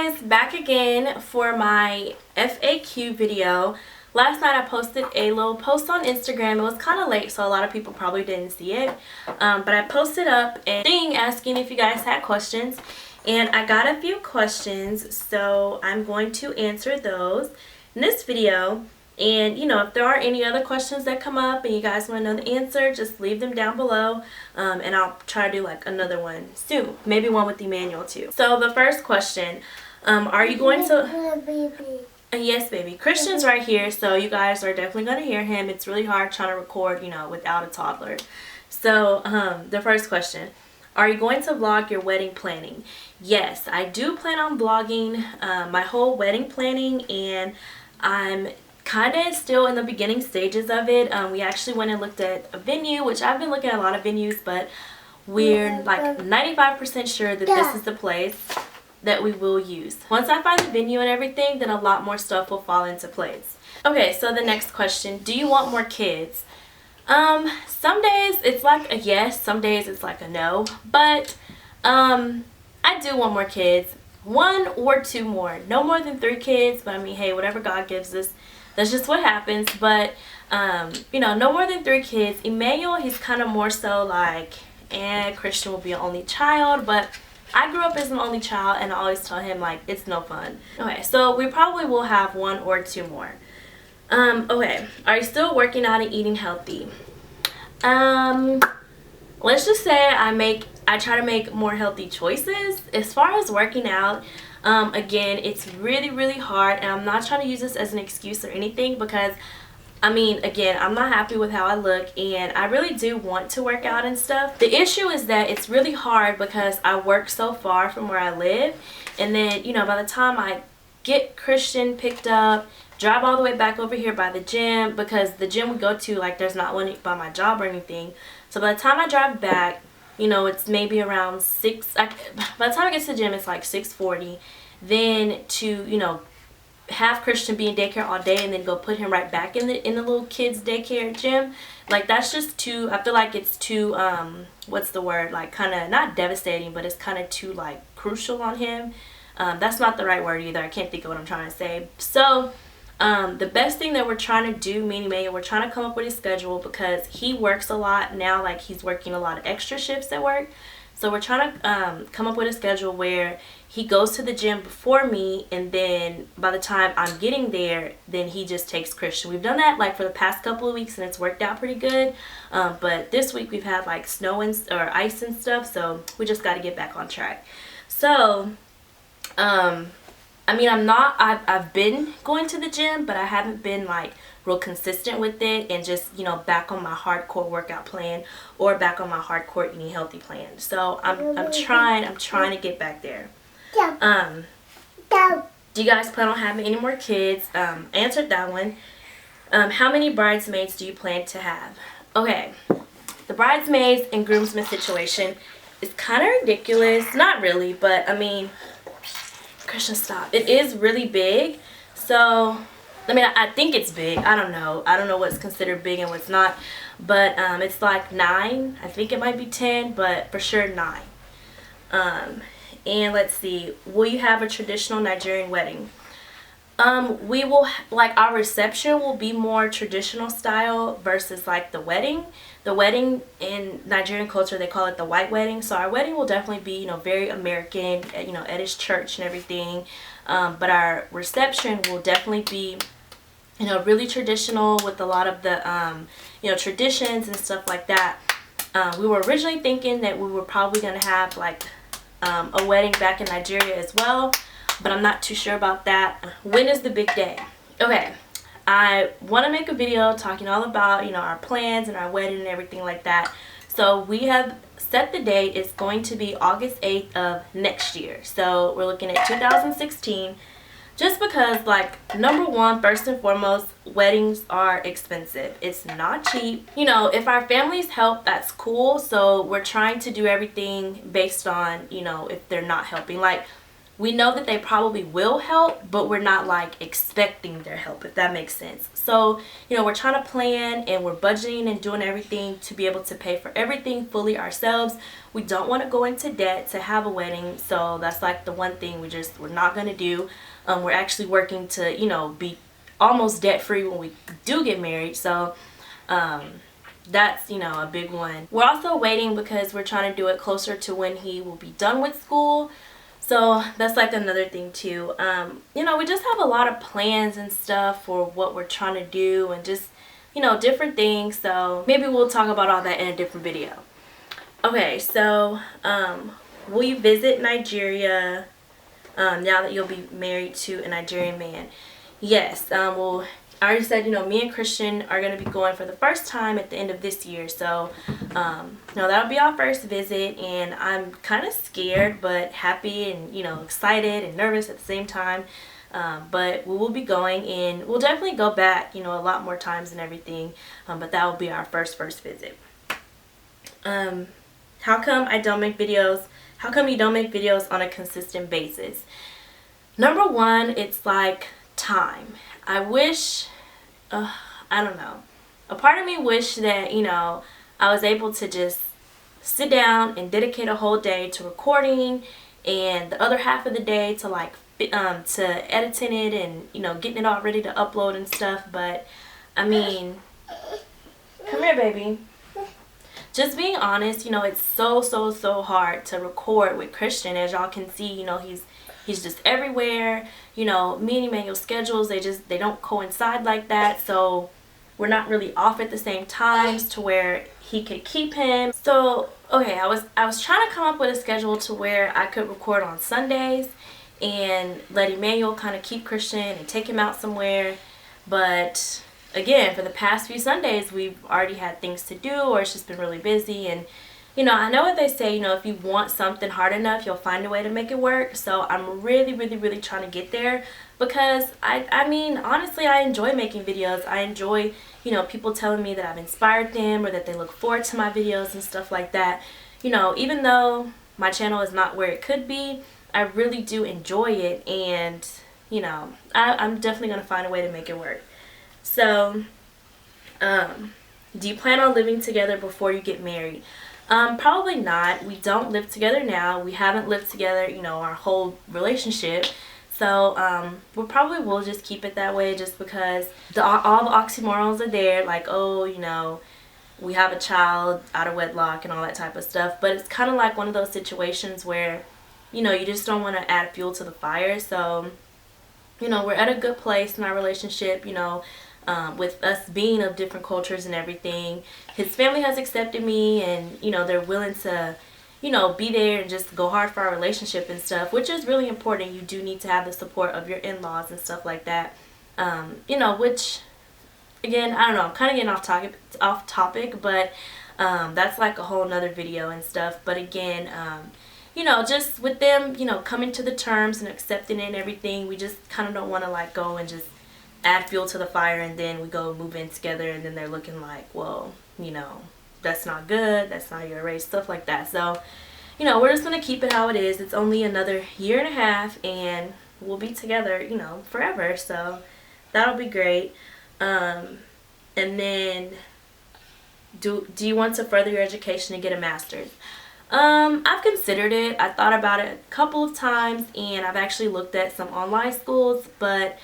guys, back again for my FAQ video. Last night I posted a little post on Instagram. It was kind of late, so a lot of people probably didn't see it, but I posted up a thing asking if you guys had questions, and I got a few questions, so I'm going to answer those in this video. And you know, if there are any other questions that come up and you guys want to know the answer, just leave them down below, and I'll try to do like another one soon, maybe one with Emmanuel too. So the first question, are you going to... Yes, baby. Christian's right here, so you guys are definitely going to hear him. It's really hard trying to record, you know, without a toddler. So the first question, are you going to vlog your wedding planning? Yes, I do plan on vlogging my whole wedding planning, and I'm kind of still in the beginning stages of it. We actually went and looked at a venue, which I've been looking at a lot of venues, but we're like 95% sure that this is the place that we will use. Once I find the venue and everything, then a lot more stuff will fall into place. Okay, so the next question, do you want more kids? Some days it's like a yes, some days it's like a no, but I do want more kids. 1 or 2 more. No more than 3 kids, but I mean, hey, whatever God gives us, that's just what happens. But you know, no more than 3 kids. Emmanuel, he's kind of more so like, Christian will be an only child, but I grew up as an only child, and I always tell him like it's no fun. Okay, so we probably will have 1 or 2 more. Okay, are you still working out and eating healthy? Let's just say I try to make more healthy choices. As far as working out, again, it's really hard, and I'm not trying to use this as an excuse or anything, because I mean, again, I'm not happy with how I look, and I really do want to work out and stuff. The issue is that it's really hard because I work so far from where I live, and then, you know, by the time I get Christian picked up, drive all the way back over here by the gym, because the gym we go to, like, there's not one by my job or anything. So by the time I drive back, you know, it's maybe around 6, by the time I get to the gym, it's like 6:40. Then to, you know, have Christian be in daycare all day and then go put him right back in the little kids daycare gym, like, that's just too, I feel like it's too, what's the word, like, kind of not devastating, but it's kind of too like crucial on him. That's not the right word either. I can't think of what I'm trying to say. So the best thing that we're trying to do, me and Emmanuel, we're trying to come up with his schedule, because he works a lot now. Like, he's working a lot of extra shifts at work. So we're trying to come up with a schedule where he goes to the gym before me, and then by the time I'm getting there, then he just takes Christian. We've done that like for the past couple of weeks, and it's worked out pretty good. But this week we've had like snow or ice and stuff, so we just got to get back on track. So I mean, I've been going to the gym, but I haven't been like real consistent with it, and just, you know, back on my hardcore workout plan or back on my hardcore eating healthy plan. So I'm trying to get back there. Do you guys plan on having any more kids? Answered that one. How many bridesmaids do you plan to have? Okay, the bridesmaids and groomsmen situation is kind of ridiculous. Not really, but I mean, Christian, stop. It is really big. So I mean, I think it's big. I don't know what's considered big and what's not, but it's like 9. I think it might be 10, but for sure 9. And let's see, will you have a traditional Nigerian wedding? We will, like, our reception will be more traditional style versus like the wedding. The wedding in Nigerian culture, they call it the white wedding. So our wedding will definitely be, you know, very American, you know, at his church and everything. But our reception will definitely be, you know, really traditional with a lot of the, you know, traditions and stuff like that. We were originally thinking that we were probably going to have like a wedding back in Nigeria as well, but I'm not too sure about that. When is the big day? Okay, I want to make a video talking all about, you know, our plans and our wedding and everything like that. So we have set the date. It's going to be August 8th of next year. So we're looking at 2016. Just because, like, number one, first and foremost, weddings are expensive. It's not cheap. You know, if our families help, that's cool. So we're trying to do everything based on, you know, if they're not helping. Like, we know that they probably will help, but we're not like expecting their help, if that makes sense. So, you know, we're trying to plan and we're budgeting and doing everything to be able to pay for everything fully ourselves. We don't want to go into debt to have a wedding, so that's like the one thing we're not going to do. We're actually working to, you know, be almost debt free when we do get married. So that's, you know, a big one. We're also waiting because we're trying to do it closer to when he will be done with school. So that's like another thing too. You know, we just have a lot of plans and stuff for what we're trying to do and just, you know, different things. So maybe we'll talk about all that in a different video. Okay, so will you visit Nigeria now that you'll be married to a Nigerian man? Yes. Well, I already said, you know, me and Christian are going to be going for the first time at the end of this year. So, you know, that'll be our first visit. And I'm kind of scared, but happy and, you know, excited and nervous at the same time. But we will be going, and we'll definitely go back, you know, a lot more times and everything. But that will be our first visit. How come I don't make videos? How come you don't make videos on a consistent basis? Number one, it's like time. I wish, I don't know, a part of me wish that, you know, I was able to just sit down and dedicate a whole day to recording and the other half of the day to like to editing it and, you know, getting it all ready to upload and stuff. But I mean, come here, baby. Just being honest, you know, it's so hard to record with Christian. As y'all can see, you know, he's just everywhere. You know, me and Emmanuel's schedules, they don't coincide like that. So we're not really off at the same times to where he could keep him. So, okay, I was trying to come up with a schedule to where I could record on Sundays and let Emmanuel kind of keep Christian and take him out somewhere. But again, for the past few Sundays, we've already had things to do, or it's just been really busy. And you know, I know what they say, you know, if you want something hard enough, you'll find a way to make it work. So I'm really trying to get there, because I mean, honestly, I enjoy making videos. I enjoy, you know, people telling me that I've inspired them or that they look forward to my videos and stuff like that. You know, even though my channel is not where it could be, I really do enjoy it. And, you know, I'm definitely going to find a way to make it work. So, do you plan on living together before you get married? Probably not. We don't live together now. We haven't lived together, you know, our whole relationship. So, we probably will just keep it that way, just because all the oxymorons are there. Like, oh, you know, we have a child out of wedlock and all that type of stuff. But it's kind of like one of those situations where, you know, you just don't want to add fuel to the fire. So, you know, we're at a good place in our relationship, you know. With us being of different cultures and everything, his family has accepted me, and you know, they're willing to, you know, be there and just go hard for our relationship and stuff, which is really important. You do need to have the support of your in-laws and stuff like that. You know, which again, I don't know, I'm kind of getting off topic, but that's like a whole nother video and stuff. But again, you know, just with them, you know, coming to the terms and accepting it and everything, we just kind of don't want to like go and just add fuel to the fire, and then we go move in together, and then they're looking like, well, you know, that's not good, that's not your race, stuff like that. So, you know, we're just going to keep it how it is. It's only another year and a half, and we'll be together, you know, forever. So that'll be great. And then, do you want to further your education and get a master's? I've considered it. I thought about it a couple of times, and I've actually looked at some online schools, but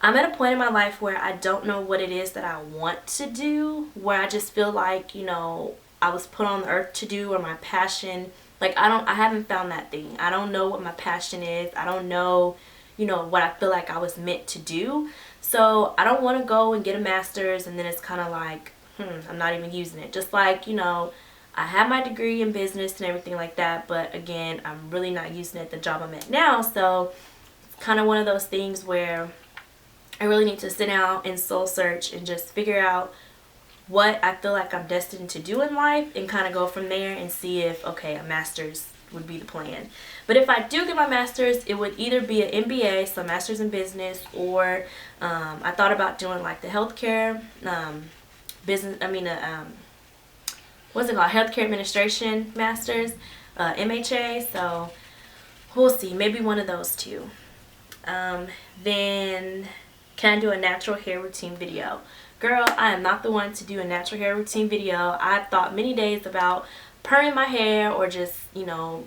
I'm at a point in my life where I don't know what it is that I want to do, where I just feel like, you know, I was put on the earth to do, or my passion. Like, I haven't found that thing. I don't know what my passion is. I don't know, you know, what I feel like I was meant to do. So I don't want to go and get a master's and then it's kind of like, I'm not even using it. Just like, you know, I have my degree in business and everything like that, but again, I'm really not using it at the job I'm at now. So it's kind of one of those things where I really need to sit down and soul search and just figure out what I feel like I'm destined to do in life, and kind of go from there and see if, okay, a master's would be the plan. But if I do get my master's, it would either be an MBA, so master's in business, or I thought about doing like the healthcare business, what's it called, healthcare administration master's, MHA. So we'll see, maybe one of those two. Then can I do a natural hair routine video? Girl, I am not the one to do a natural hair routine video. I've thought many days about perming my hair or just, you know,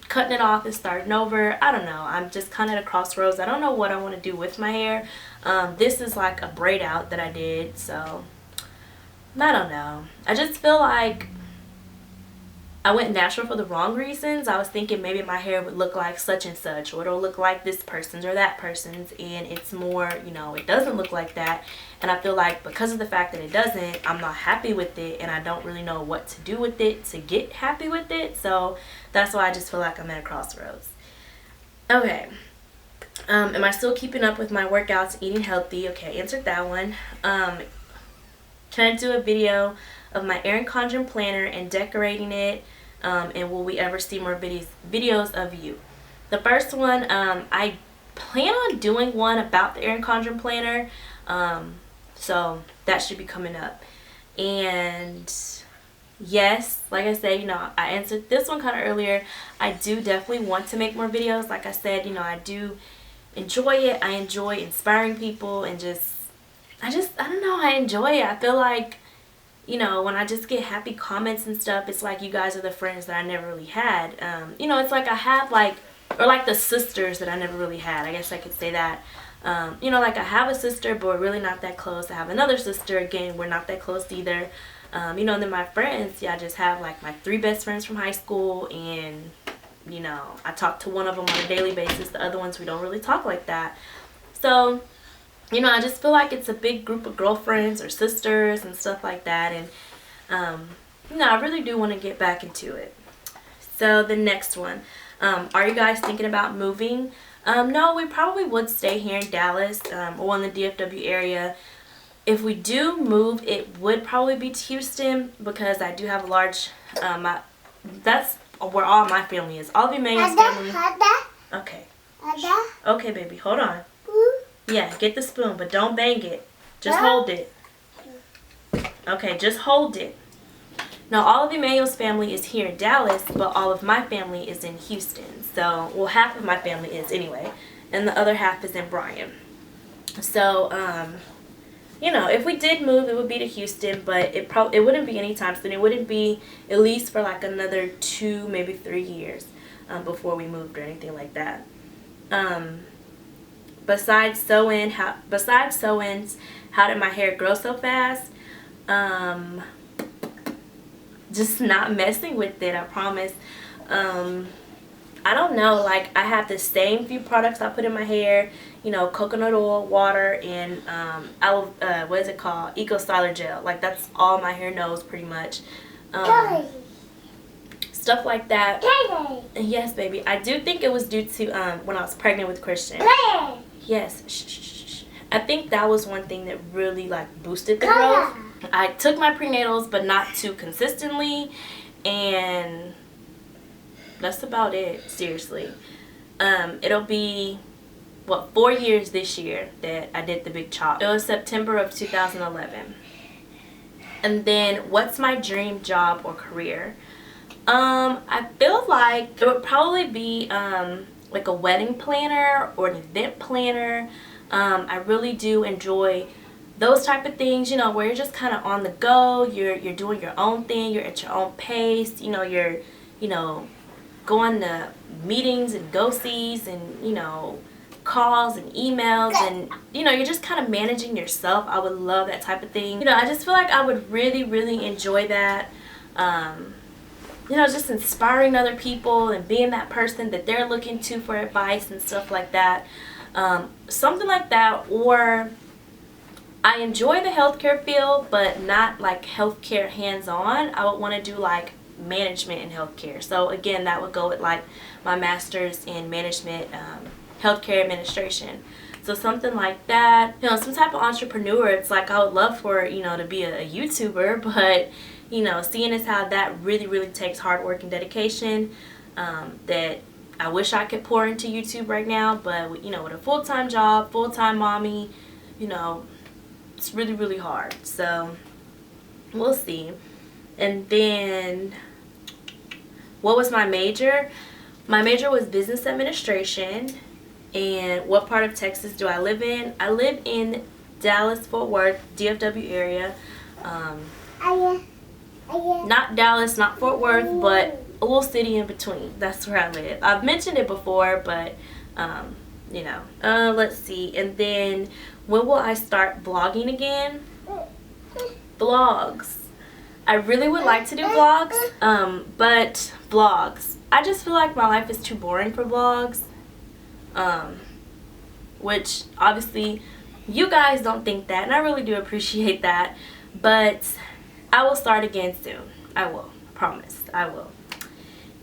cutting it off and starting over. I don't know. I'm just kind of at a crossroads. I don't know what I want to do with my hair. This is like a braid out that I did, so I don't know. I just feel like I went natural for the wrong reasons. I was thinking maybe my hair would look like such and such, or it'll look like this person's or that person's, and it's more, you know, it doesn't look like that. And I feel like because of the fact that it doesn't, I'm not happy with it, and I don't really know what to do with it to get happy with it. So that's why I just feel like I'm at a crossroads. Okay. Am I still keeping up with my workouts, eating healthy? Okay, answered that one. Can I do a video of my Erin Condren planner and decorating it? And will we ever see more videos of you? The first one, I plan on doing one about the Erin Condren planner. So that should be coming up. And yes, like I said, you know, I answered this one kind of earlier. I do definitely want to make more videos. Like I said, you know, I do enjoy it. I enjoy inspiring people and I don't know, I enjoy it. I feel like, you know, when I just get happy comments and stuff, it's like you guys are the friends that I never really had. You know, it's like I have like, or like the sisters that I never really had. I guess I could say that. You know, like I have a sister, but we're really not that close. I have another sister, again, we're not that close either. You know, and then my friends, yeah, I just have like my 3 best friends from high school, and, you know, I talk to one of them on a daily basis. The other ones, we don't really talk like that. So, you know, I just feel like it's a big group of girlfriends or sisters and stuff like that. And, you know, I really do want to get back into it. So the next one, are you guys thinking about moving? No, we probably would stay here in Dallas or in the DFW area. If we do move, it would probably be to Houston because I do have a large, that's where all my family is. All of Emmanuel's family. Okay. Okay, baby, hold on. Yeah, get the spoon, but don't bang it. Just hold it. Okay, just hold it. Now, all of Emmanuel's family is here in Dallas, but all of my family is in Houston. So, well, half of my family is anyway, and the other half is in Bryan. So, you know, if we did move, it would be to Houston, but it wouldn't be anytime soon. It wouldn't be at least for like another 2, maybe 3 years before we moved or anything like that. Besides sew-ins, how did my hair grow so fast? Just not messing with it, I promise. I don't know, like I have the same few products I put in my hair, you know, coconut oil, water, and what is it called? Eco Styler gel. Like that's all my hair knows pretty much. Stuff like that. Yes, baby. I do think it was due to when I was pregnant with Christian. Yes. Shh. I think that was one thing that really like boosted the growth. I took my prenatals, but not too consistently, and that's about it. Seriously, it'll be what 4 years this year that I did the big chop. It was September of 2011. And then, what's my dream job or career? I feel like it would probably be like a wedding planner or an event planner. I really do enjoy those type of things, you know, where you're just kind of on the go, you're doing your own thing, you're at your own pace, you know, you're, you know, going to meetings and go-sees and, you know, calls and emails, and, you know, you're just kind of managing yourself. I would love that type of thing. You know, I just feel like I would really, really enjoy that. You know, just inspiring other people and being that person that they're looking to for advice and stuff like that. Something like that. Or I enjoy the healthcare field, but not like healthcare hands-on. I would want to do like management in healthcare. So again, that would go with like my master's in management, healthcare administration. So something like that, you know, some type of entrepreneur. It's like I would love for, you know, to be a YouTuber, but, you know, seeing as how that really, really takes hard work and dedication, that I wish I could pour into YouTube right now, but, you know, with a full-time job, full-time mommy, you know, it's really, really hard. So we'll see. And then, what was my major? My major was business administration. And what part of Texas do I live in? I live in Dallas, Fort Worth, DFW area. Not Dallas, not Fort Worth, but a little city in between. That's where I live. I've mentioned it before, but you know. Let's see. And then when will I start vlogging again? Vlogs. I really would like to do vlogs, but vlogs. I just feel like my life is too boring for vlogs. Which obviously you guys don't think that, and I really do appreciate that, but I will start again soon. I will. I promise. I will.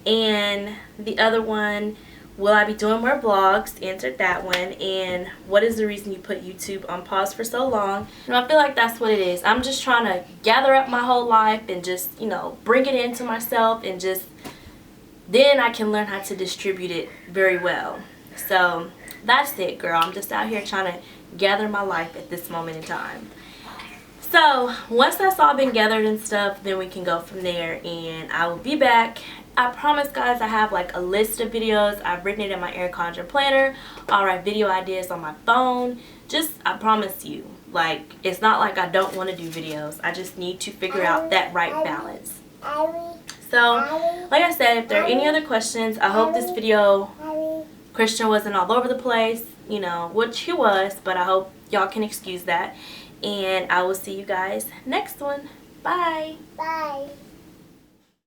And the other one, will I be doing more vlogs? Answered that one. And what is the reason you put YouTube on pause for so long? You know, I feel like that's what it is. I'm just trying to gather up my whole life and just, you know, bring it into myself, and just then I can learn how to distribute it very well. So that's it, girl. I'm just out here trying to gather my life at this moment in time. So once that's all been gathered and stuff, then we can go from there, and I will be back. I promise, guys, I have like a list of videos. I've written it in my Erin Condren planner. I'll write video ideas on my phone. Just, I promise you, like, it's not like I don't want to do videos. I just need to figure out that right balance. So like I said, if there are any other questions, I hope this video, Christian wasn't all over the place, you know, which he was, but I hope y'all can excuse that. And I will see you guys next one. Bye. Bye.